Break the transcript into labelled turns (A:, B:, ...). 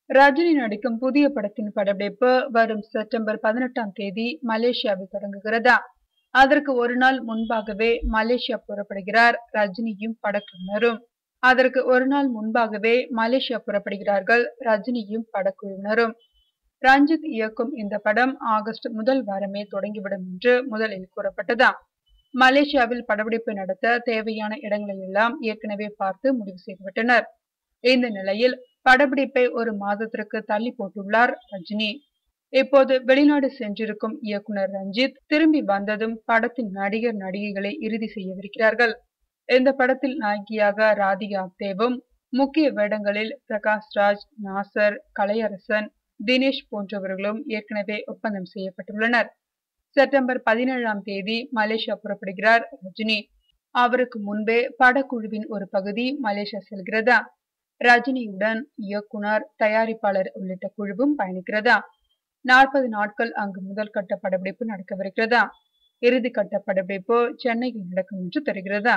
A: ரஜினி நடிக்கும் புதிய படத்தின் படப்பிடிப்பு வரும் செப்டம்பர் 18ஆம் தேதி மலேசியாவில் தொடங்குகிறதா? அதற்கு ஒரு நாள் முன்பாகவே மலேசியா புறப்படுகிறார் ரஜினியும் படக்குழுவினரும். ரஞ்சித் இயக்கும் இந்த படம் ஆகஸ்ட் முதல் வாரமே தொடங்கிவிடும் என்று முதலில் கூறப்பட்டதா? மலேசியாவில் படப்பிடிப்பு நடத்த தேவையான இடங்களை எல்லாம் ஏற்கனவே பார்த்து முடிவு செய்துவிட்டனர். இந்த நிலையில் படப்பிடிப்பை ஒரு மாதத்திற்கு தள்ளி போட்டுள்ளார் ரஜினி. இப்போது வெளிநாடு சென்றிருக்கும் இயக்குனர் ரஞ்சித் திரும்பி வந்ததும் படத்தின் நடிகர் நடிகைகளை இறுதி செய்யவிருக்கிறார்கள். இந்த படத்தில் நாயகியாக ராதிகா ஆப்தேவும், முக்கிய வேடங்களில் பிரகாஷ் ராஜ், நாசர், கலையரசன், தினேஷ் போன்றவர்களும் ஏற்கனவே ஒப்பந்தம் செய்யப்பட்டுள்ளனர். செப்டம்பர் 17ஆம் தேதி மலேசியா புறப்படுகிறார் ரஜினி. அவருக்கு முன்பே படக்குழுவின் ஒரு பகுதி மலேசியா செல்கிறதா? ரஜினியுடன் இயக்குனர், தயாரிப்பாளர் உள்ளிட்ட குழுவும் பயணிக்கிறதா? 40 நாட்கள் அங்கு முதல் கட்ட படப்பிடிப்பு நடக்கவிருக்கிறதா? இறுதிக்கட்ட படப்பிடிப்பு சென்னையில் நடக்கும் என்று தெரிகிறதா?